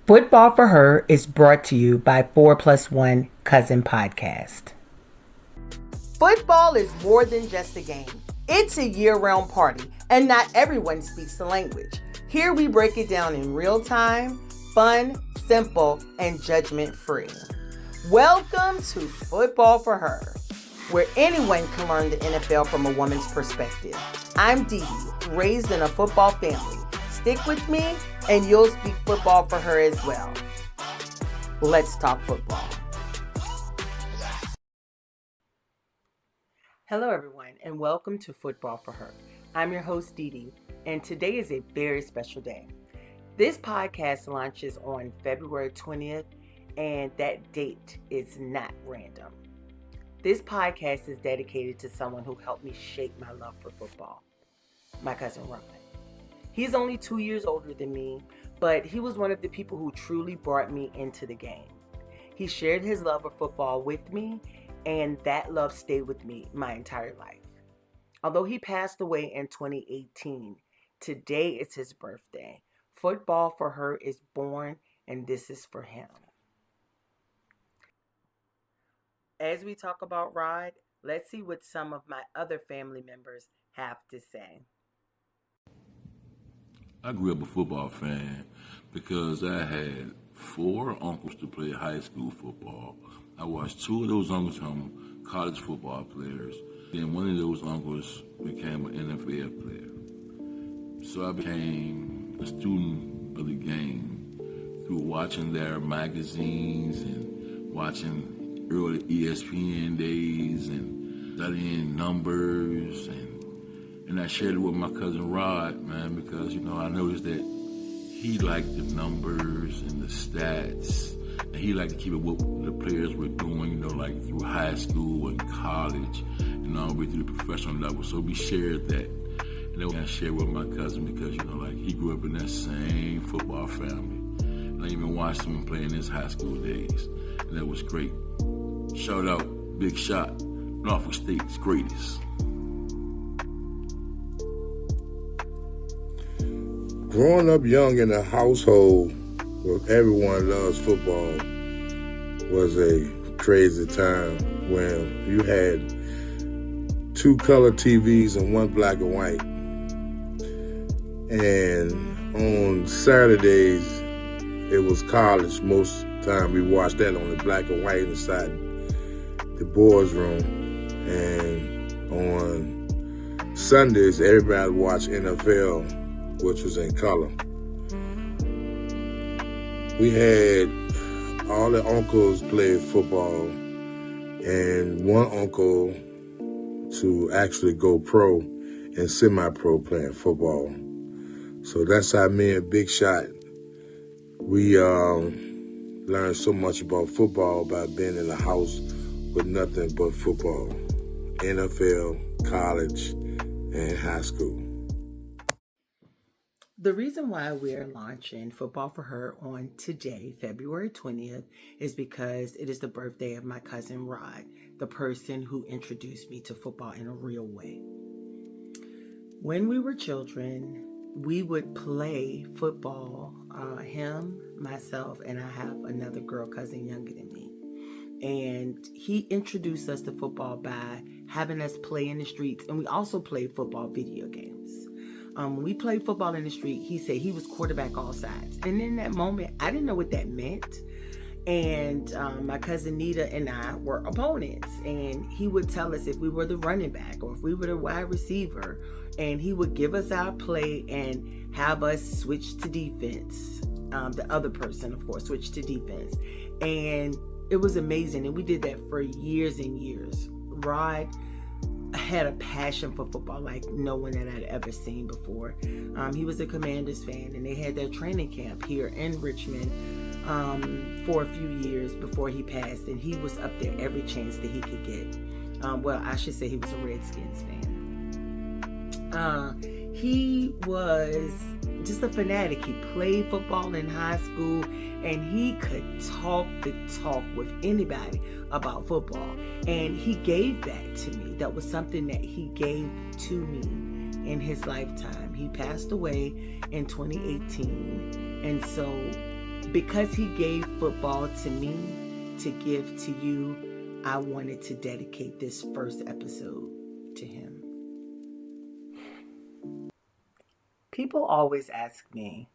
Football for Her is brought to you by 4 Plus 1 Cousin Podcast. Football is more than just a game. It's a year-round party, and not everyone speaks the language. Here we break it down in real time, fun, simple, and judgment-free. Welcome to Football for Her, where anyone can learn the NFL from a woman's perspective. I'm Dee Dee, raised in a football family. Stick with me, and you'll speak football for her as well. Let's talk football. Hello, everyone, and welcome to Football for Her. I'm your host, Dee Dee, and today is a very special day. This podcast launches on February 20th, and that date is not random. This podcast is dedicated to someone who helped me shape my love for football, my cousin Ryan. He's only 2 years older than me, but he was one of the people who truly brought me into the game. He shared his love of football with me, and that love stayed with me my entire life. Although he passed away in 2018, today is his birthday. Football for Her is born, and this is for him. As we talk about Rod, let's see what some of my other family members have to say. I grew up a football fan because I had 4 uncles to play high school football. I watched 2 of those uncles become college football players. Then one of those uncles became an NFL player. So I became a student of the game through watching their magazines and watching early ESPN days and studying numbers and I shared it with my cousin Rod, man, because, I noticed that he liked the numbers and the stats. And he liked to keep up with what the players were doing, like through high school and college and all the way through the professional level. So we shared that. And I shared with my cousin because, he grew up in that same football family. And I even watched him play in his high school days. And that was great. Shout out, Big Shot, Norfolk State's greatest. Growing up young in a household where everyone loves football was a crazy time when you had 2 color TVs and 1 black and white. And on Saturdays, it was college. Most time we watched that on the black and white inside the boys' room. And on Sundays, everybody watched NFL, which was in color. We had all the uncles play football and one uncle to actually go pro and semi-pro playing football. So that's how me and Big Shot, we learned so much about football by being in a house with nothing but football. NFL, college, and high school. The reason why we're launching Football for Her on today, February 20th, is because it is the birthday of my cousin Rod, the person who introduced me to football in a real way. When we were children, we would play football, him, myself, and I have another girl cousin younger than me. And he introduced us to football by having us play in the streets, and we also played football video games. When we played football in the street, he said he was quarterback all sides. And in that moment, I didn't know what that meant. And my cousin Nita and I were opponents. And he would tell us if we were the running back or if we were the wide receiver. And he would give us our play and have us switch to defense. The other person, of course, switched to defense. And it was amazing. And we did that for years and years. Rod had a passion for football like no one that I'd ever seen before. He was a Commanders fan, and they had their training camp here in Richmond for a few years before he passed, and he was up there every chance that he could get. I should say he was a Redskins fan. He was just a fanatic. He played football in high school, and he could talk the talk with anybody about football. And he gave that to me. That was something that he gave to me in his lifetime. He passed away in 2018. And so Because he gave football to me to give to you, I wanted to dedicate this first episode to him. People always ask me,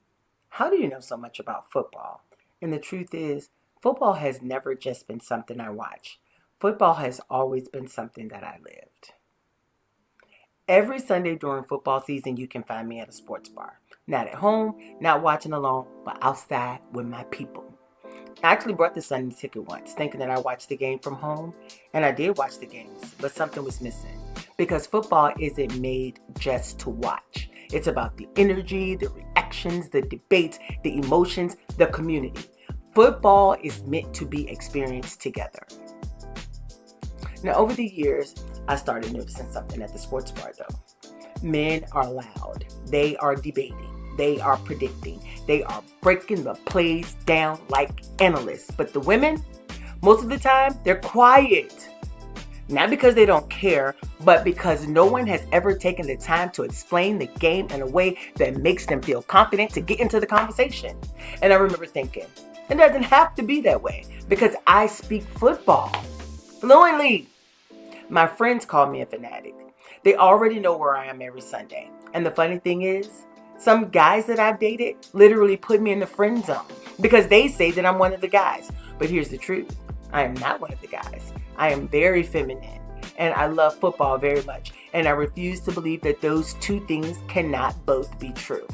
how do you know so much about football? And the truth is, football has never just been something I watch. Football has always been something that I lived. Every Sunday during football season, you can find me at a sports bar. Not at home, not watching alone, but outside with my people. I actually brought the Sunday ticket once, thinking that I watched the game from home, and I did watch the games, but something was missing. Because football isn't made just to watch. It's about the energy, the reactions, the debates, the emotions, the community. Football is meant to be experienced together. Now, over the years, I started noticing something at the sports bar, though. Men are loud. They are debating. They are predicting. They are breaking the plays down like analysts. But the women, most of the time, they're quiet. Not because they don't care, but because no one has ever taken the time to explain the game in a way that makes them feel confident to get into the conversation. And I remember thinking, it doesn't have to be that way because I speak football fluently. My friends call me a fanatic. They already know where I am every Sunday. And the funny thing is, some guys that I've dated literally put me in the friend zone because they say that I'm one of the guys. But here's the truth. I am not one of the guys. I am very feminine and I love football very much. And I refuse to believe that those two things cannot both be true.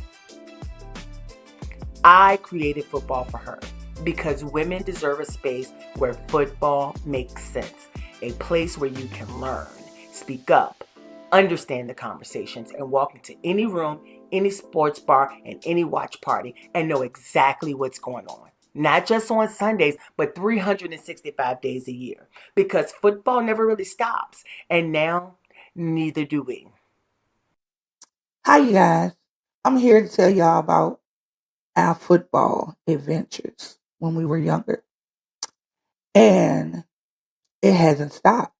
I created football for her because women deserve a space where football makes sense. A place where you can learn, speak up, understand the conversations, and walk into any room, any sports bar, and any watch party and know exactly what's going on. Not just on Sundays, but 365 days a year. Because football never really stops. And now, neither do we. Hi, you guys. I'm here to tell y'all about our football adventures when we were younger. And it hasn't stopped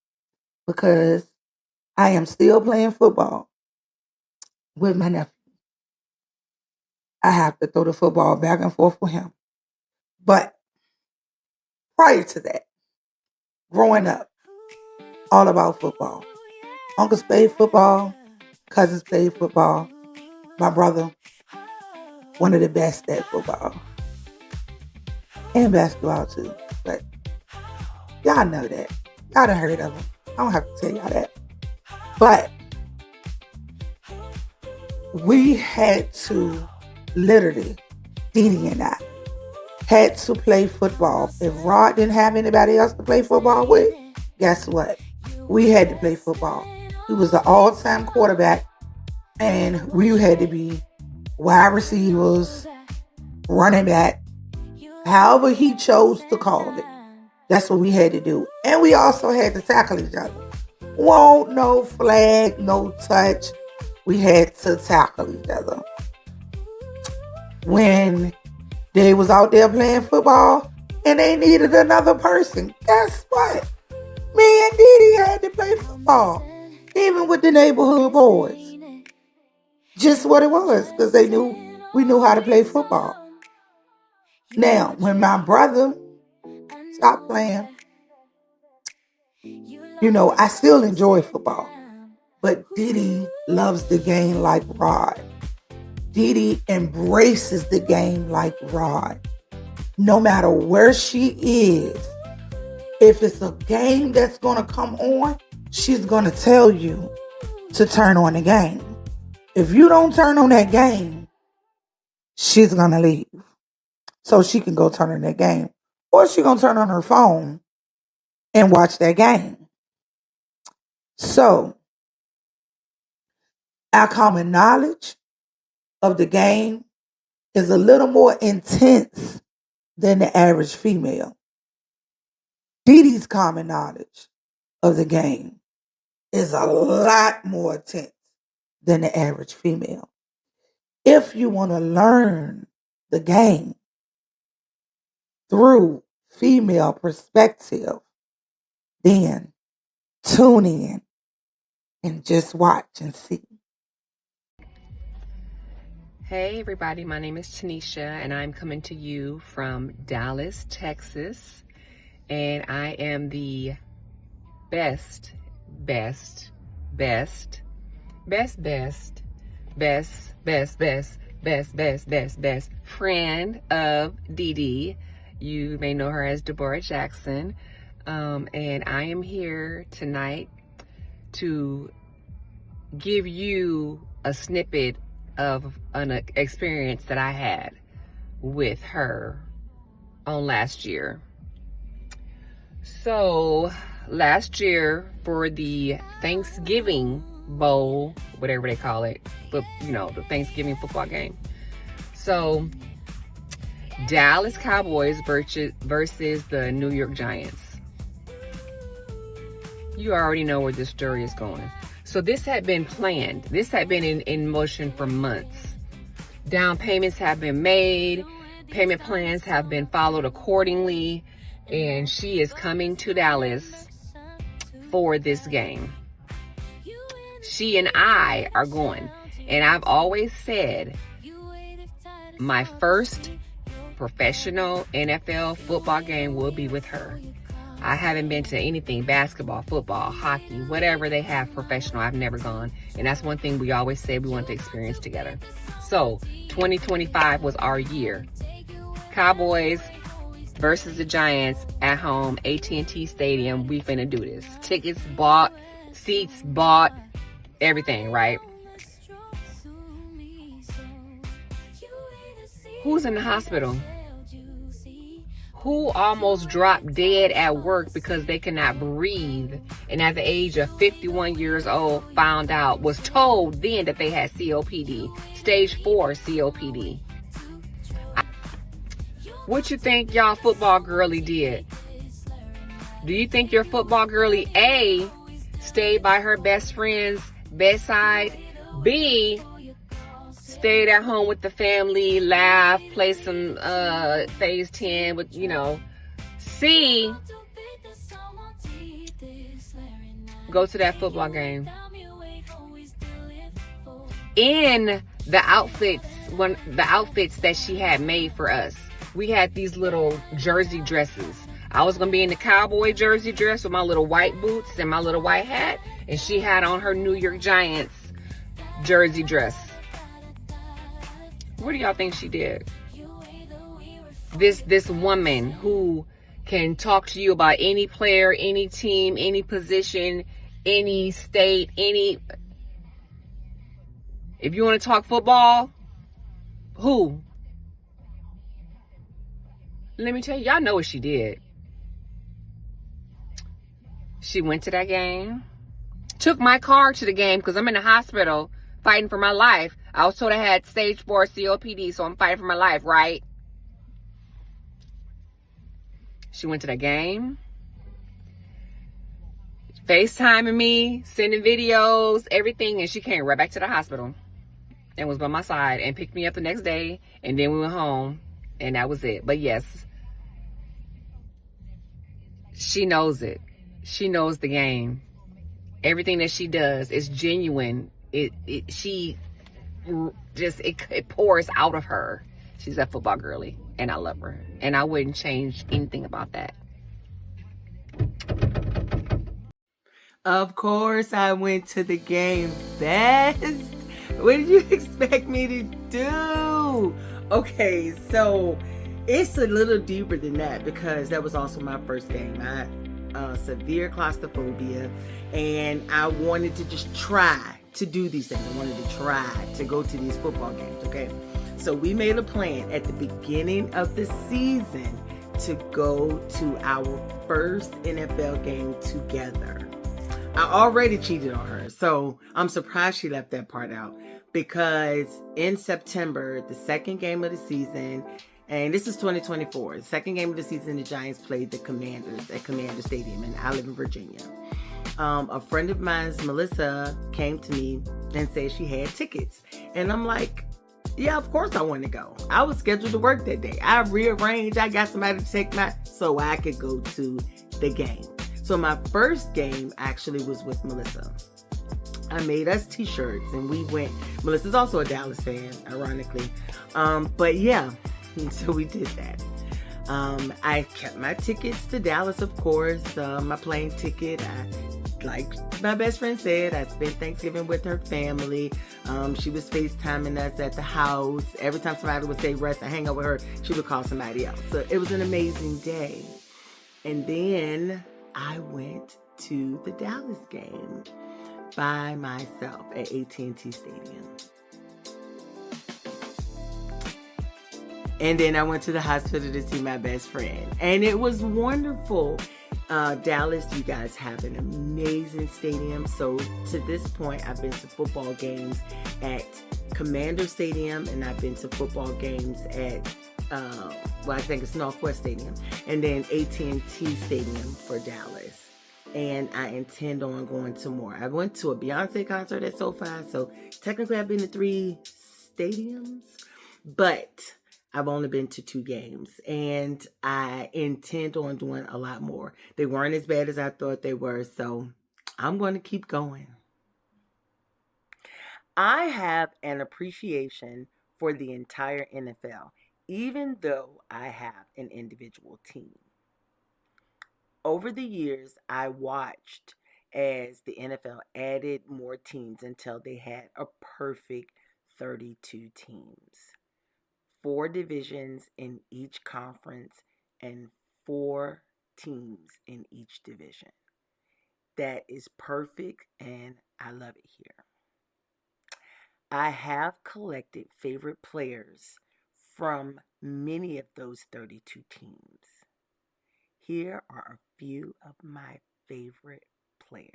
because I am still playing football with my nephew. I have to throw the football back and forth with him. But prior to that, growing up, all about football. Uncles played football, cousins played football. My brother, one of the best at football. And basketball too. But y'all know that. Y'all done heard of him. I don't have to tell y'all that. But we had to literally, Dee Dee and I, had to play football. If Rod didn't have anybody else to play football with, guess what? We had to play football. He was the all-time quarterback, and we had to be wide receivers, running back, however he chose to call it. That's what we had to do. And we also had to tackle each other. Won't no flag, no touch. We had to tackle each other. When they was out there playing football and they needed another person, guess what? Me and Dee Dee had to play football. Even with the neighborhood boys. Just what it was, because we knew how to play football. Now, when my brother stopped playing, I still enjoy football. But Dee Dee loves the game like Rod. Dee Dee embraces the game like Rod. No matter where she is, if it's a game that's going to come on, she's going to tell you to turn on the game. If you don't turn on that game, she's going to leave. So she can go turn on that game. Or she's going to turn on her phone and watch that game. So, our common knowledge of the game is a little more intense than the average female. Dee Dee's common knowledge of the game is a lot more intense than the average female. If you want to learn the game through female perspective, then tune in and just watch and see. Hey everybody, my name is Tanisha and I'm coming to you from Dallas, Texas. And I am the best friend of Dee Dee. You may know her as Deborah Jackson. And I am here tonight to give you a snippet of an experience that I had with her on last year. So last year for the Thanksgiving Bowl, whatever they call it, but you know, the Thanksgiving football game. So Dallas Cowboys versus the New York Giants. You already know where this story is going. So this had been planned. This had been in motion for months. Down payments have been made. Payment plans have been followed accordingly. And she is coming to Dallas for this game. She and I are going. And I've always said my first professional NFL football game will be with her. I haven't been to anything, basketball, football, hockey, whatever they have professional. I've never gone. And that's one thing we always say we want to experience together. So 2025 was our year. Cowboys versus the Giants at home, AT&T Stadium. We finna do this. Tickets bought, seats bought, everything, right? Who's in the hospital? Who almost dropped dead at work because they cannot breathe, and at the age of 51 years old was told then that they had COPD, stage 4 COPD. What you think y'all football girly did? Do you think your football girly A, stayed by her best friend's bedside, B, stayed at home with the family, laugh, play some phase 10 with, you know, C, go to that football game in the outfits that she had made for us? We had these little jersey dresses. I was gonna be in the cowboy jersey dress with my little white boots and my little white hat, and she had on her New York Giants jersey dress. What do y'all think she did? This woman who can talk to you about any player, any team, any position, any state, any... If you want to talk football, who? Let me tell you, y'all know what she did. She went to that game, took my car to the game because I'm in the hospital fighting for my life. I was told I had stage 4 COPD, so I'm fighting for my life, right? She went to the game, FaceTiming me, sending videos, everything, and she came right back to the hospital and was by my side and picked me up the next day, and then we went home, and that was it. But yes, she knows it. She knows the game. Everything that she does is genuine. It pours out of her. She's a football girly, and I love her, and I wouldn't change anything about that. Of course I went to the game, best. What did you expect me to do? Okay, so it's a little deeper than that because that was also my first game. I had severe claustrophobia, and I wanted to just try to do these things. I wanted to try to go to these football games, okay? So we made a plan at the beginning of the season to go to our first NFL game together. I already cheated on her, so I'm surprised she left that part out, because in September, the second game of the season, and this is 2024, the second game of the season, the Giants played the Commanders at Commander Stadium, and I live in Virginia. A friend of mine, Melissa, came to me and said she had tickets. And I'm like, yeah, of course I want to go. I was scheduled to work that day. I rearranged. I got somebody to take so I could go to the game. So my first game actually was with Melissa. I made us t-shirts and we went. Melissa's also a Dallas fan, ironically. But yeah, so we did that. I kept my tickets to Dallas, of course, my plane ticket. Like my best friend said, I spent Thanksgiving with her family. She was FaceTiming us at the house. Every time somebody would say rest and hang out with her, she would call somebody else. So it was an amazing day. And then I went to the Dallas game by myself at AT&T Stadium. And then I went to the hospital to see my best friend. And it was wonderful. Dallas, you guys have an amazing stadium. So to this point, I've been to football games at Commander Stadium, and I've been to football games at, I think it's Northwest Stadium, and then AT&T Stadium for Dallas. And I intend on going to more. I went to a Beyonce concert at SoFi, so technically I've been to 3 stadiums, but I've only been to 2 games, and I intend on doing a lot more. They weren't as bad as I thought they were, so I'm going to keep going. I have an appreciation for the entire NFL, even though I have an individual team. Over the years, I watched as the NFL added more teams until they had a perfect 32 teams. 4 divisions in each conference and 4 teams in each division. That is perfect, and I love it here. I have collected favorite players from many of those 32 teams. Here are a few of my favorite players.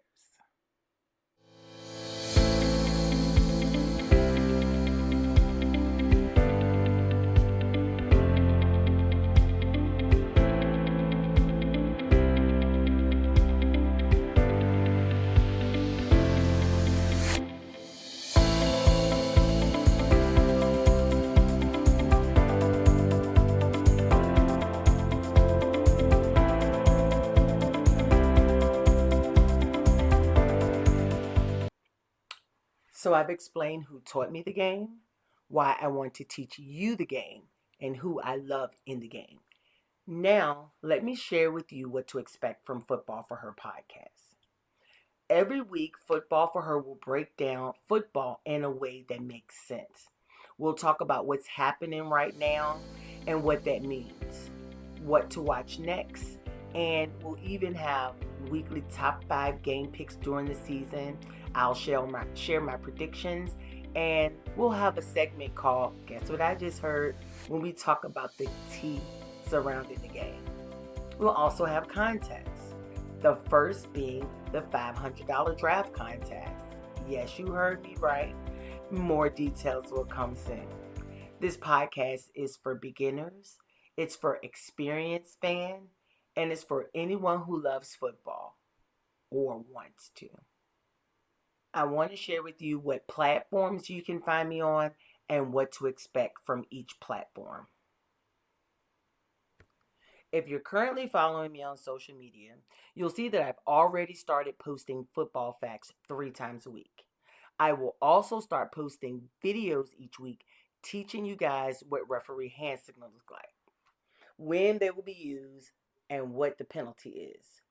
So I've explained who taught me the game, why I want to teach you the game, and who I love in the game. Now, let me share with you what to expect from Football for Her podcast. Every week, Football for Her will break down football in a way that makes sense. We'll talk about what's happening right now and what that means, what to watch next, and we'll even have weekly top 5 game picks during the season. I'll share my predictions, and we'll have a segment called Guess What I Just Heard, when we talk about the tea surrounding the game. We'll also have contests. The first being the $500 draft contest. Yes, you heard me right. More details will come soon. This podcast is for beginners, it's for experienced fans, and it's for anyone who loves football or wants to. I want to share with you what platforms you can find me on and what to expect from each platform. If you're currently following me on social media, you'll see that I've already started posting football facts 3 times a week. I will also start posting videos each week teaching you guys what referee hand signals look like, when they will be used, and what the penalty is.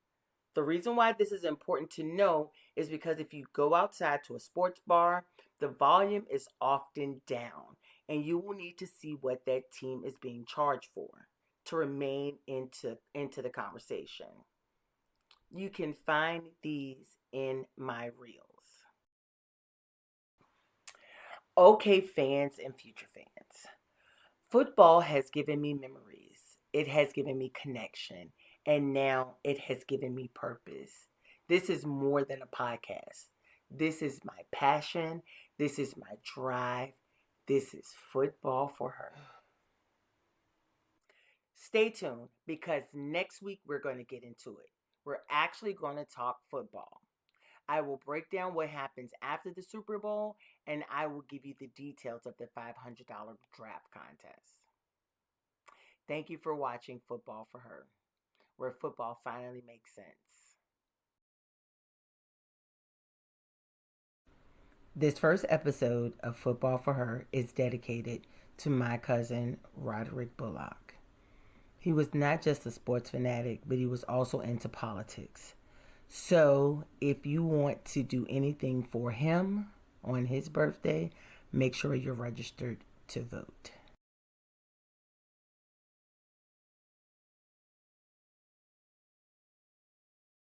The reason why this is important to know is because if you go outside to a sports bar, the volume is often down, and you will need to see what that team is being charged for to remain into the conversation. You can find these in my reels. Okay, fans and future fans. Football has given me memories. It has given me connection. And now it has given me purpose. This is more than a podcast. This is my passion. This is my drive. This is Football for Her. Stay tuned, because next week we're going to get into it. We're actually going to talk football. I will break down what happens after the Super Bowl, and I will give you the details of the $500 draft contest. Thank you for watching Football for Her, where football finally makes sense. This first episode of Football for Her is dedicated to my cousin, Roderick Bullock. He was not just a sports fanatic, but he was also into politics. So if you want to do anything for him on his birthday, make sure you're registered to vote.